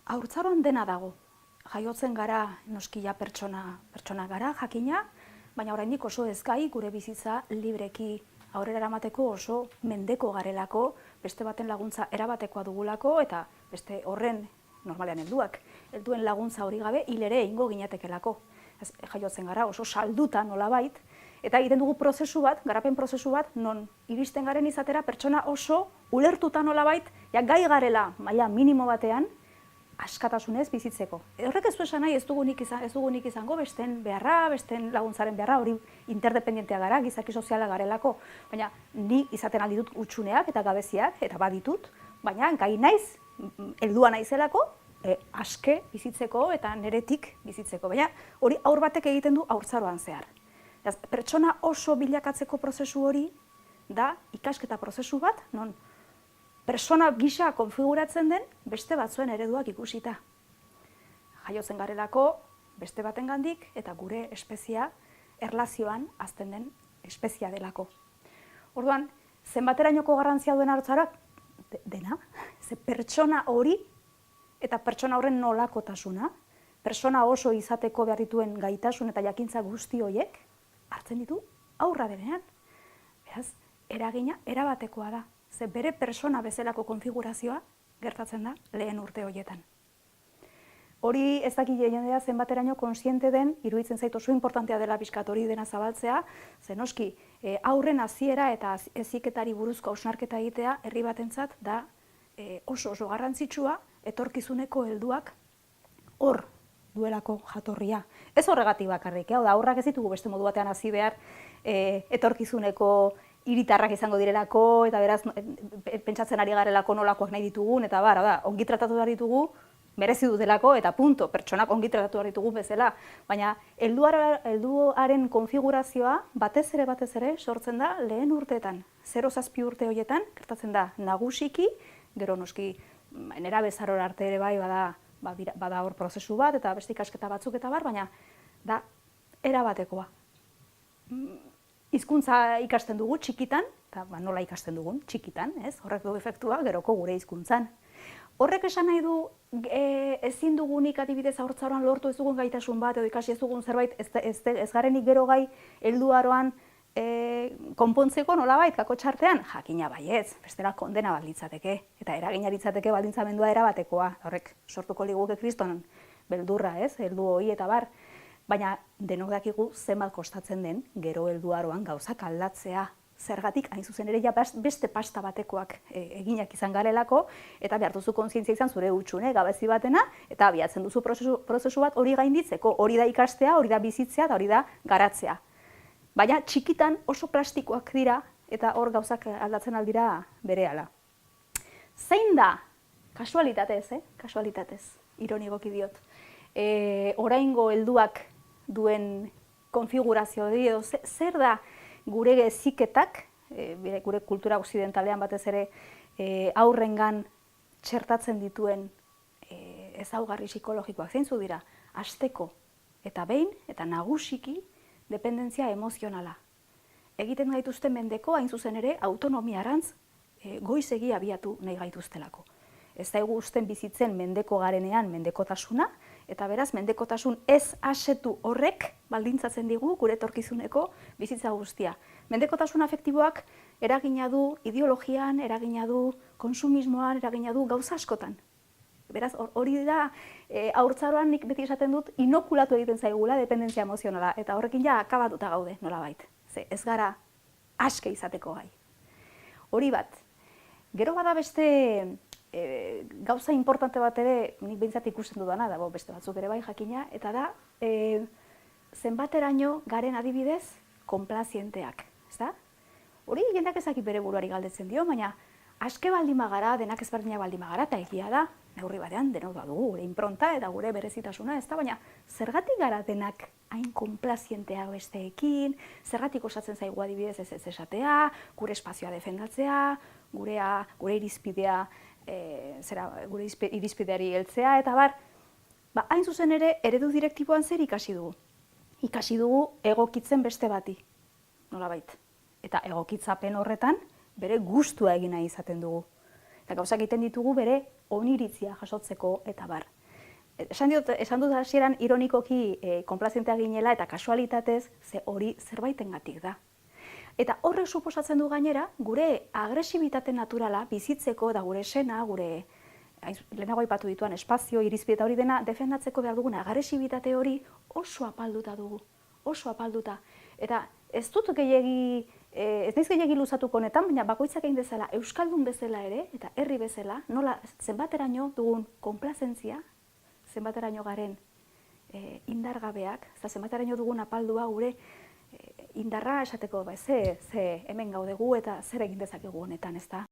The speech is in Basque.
Haurtzaroan dena dago. Jaiotzen gara, noskila pertsona gara, jakina, baina oraindik oso ezgai gure bizitza libreki aurrera eramateko oso mendeko garelako, beste baten laguntza erabatekoa dugulako, eta beste horren, normalean helduen laguntza hori gabe, hil ere egingo ginatekelako. Jaiotzen gara oso salduta nolabait, eta egiten dugu prozesu bat, garapen prozesu bat, non iristen garen izatera pertsona oso ulertuta nolabait, gai garela maila minimo batean, askatasunez bizitzeko. Horrek ez du esan nahi ez dugunik izango besteen beharra, besteen laguntzaren beharra, hori interdependentea gara, gizaki soziala garelako, baina ni izaten aldi dut utxuneak eta gabeziak, eta baditut, baina gai naiz, heldua naizelako, aske bizitzeko eta neretik bizitzeko. Baina hori haur batek egiten du haurtzaroan zehar. Pertsona oso bilakatzeko prozesu hori da ikasketa prozesu bat, non persona gisa konfiguratzen den beste batzuen ereduak ikusita. Jaiotzen garelako beste batengandik eta gure espeziea erlazioan hazten den espeziea delako. Orduan, zenbaterainoko garrantzia duen haurtzaroak dena, ze pertsona hori eta pertsona horren nolakotasuna, pertsona oso izateko behar dituen gaitasun eta jakintza guzti horiek hartzen ditu haurra denean. Beraz, eragina erabatekoa da. Ze bere persona bezalako konfigurazioa gertatzen da lehen urte horietan. Hori ez dakit jendea zenbateraino konsiente den, iruditzen zait oso importantea dela pixkat hori dena zabaltzea, ze noski haurren hasiera eta heziketari buruzko hausnarketa egitea herri batentzat da oso garrantzitsua etorkizuneko helduak hor duelako jatorria. Ez horregatik bakarrik, hau da, haurrak ez ditugu beste modu batean hasi behar etorkizuneko hiritarrak izango direlako, eta beraz, pentsatzen ari garelako nolakoak nahi ditugun, eta ongi tratatu behar ditugu, merezi dutelako, eta punto, pertsonak ongi tratatu behar ditugu bezala. Baina, helduaren konfigurazioa batez ere sortzen da lehen urteetan. 0-7 urte horietan, gertatzen da nagusiki, gero noski, nerabezarora arte ere bai, bada hor prozesu bat, eta beste ikasketa batzuk eta bar, baina da erabatekoa. Hizkuntza ikasten dugu txikitan, eta nola ikasten dugun txikitan, horrek du efektua geroko gure hizkuntzan. Horrek esan nahi du ezin dugunik adibidez haurtzaroan lortu ez dugun gaitasun bat, edo ikasi ez dugun zerbait ez garenik gero gai helduaroan konpontzeko nolabait kako txartean, jakina baietz, bestela kondena baldintzateke, eta eragina litzateke baldintzamendua erabatekoa, horrek sortuko liguke kriston beldurra, heldu hori eta bar. Baina denok dakigu zenbat kostatzen den gero helduaroan gauzak aldatzea. Zergatik hain zuzen ere beste pasta batekoak eginak izan garelako, eta behar duzu kontzientzia izan zure hutsune gabezi batena, eta abiatzen duzu prozesu bat hori gainditzeko, hori da ikastea, hori da bizitzea, eta hori da garatzea. Baina txikitan oso plastikoak dira, eta hor gauzak aldatzen aldira berehala. Zein da, kasualitatez, ironigoki diot, oraingo helduak duen konfigurazio hori edo zer da gure heziketak, gure kultura okzidentalean batez ere haurrengan txertatzen dituen ezaugarri psikologikoak zeintzu dira, hasteko eta behin eta nagusiki dependentzia emozionala. Egiten gaituzte mendeko hain zuzen ere autonomiarantz goizegi abiatu nahi gaituztelako. Ez da gusten bizitzen mendeko garenean mendekotasuna, eta beraz mendekotasun ez asetu horrek baldintzatzen digu gure etorkizuneko bizitza guztia. Mendekotasun afektiboak eragina du ideologian, eragina du konsumismoan, eragina du gauza askotan. Beraz, hori da, haurtzaroan nik beti esaten dut, inokulatu egiten zaigula dependentzia emozionala, eta horrekin ja akabatuta gaude, nolabait. Ze ez gara aske izateko gai. Hori bat, gero bada beste gauza importante bat ere, nik behintzat ikusten dudana, dago beste batzuk ere bai jakina, eta da, zenbateraino garen adibidez, konplazienteak, ezta? Hori jendeak ezakit bere buruari galdetzen dio, baina aske baldin bagara, denak ezberdinak baldin bagara, eta egia da, neurri batean denok badugu, gure inpronta eta gure berezitasuna, ezta? Baina zergatik gara denak hain konplazienteak besteekin, zergatik osatzen zaigu adibidez ez esatea, gure espazioa defendatzea, gure irizpidea, gure irizpideari heltzea, eta bar, hain zuzen ere, eredu direktiboan zer ikasi dugu? Ikasi dugu egokitzen beste bati, nolabait. Eta egokitzapen horretan, bere gustua egin nahi izaten dugu. eta gauzak egiten ditugu bere oniritzia jasotzeko eta bar. Esan dut hasieran ironikoki konplazentea ginela eta kasualitatez, ze hori zerbaitengatik da. Eta horrek suposatzen du gainera, gure agresibitate naturala bizitzeko eta gure esena, gure lehenago aipatu dituan espazio, irizpide eta hori dena defendatzeko behar dugun agresibitate hori oso apalduta dugu, oso apalduta. Eta ez dut gehiegi, ez naiz gehiegi luzatuko honetan, baina bakoitzak egin bezala, euskaldun bezala ere, eta herri bezala, nola zenbateraino dugun konplazentzia, zenbateraino garen indargabeak, zenbateraino dugun apaldua gure indarra esateko, ze hemen gaudegu eta zer egin dezakegu honetan, ez da?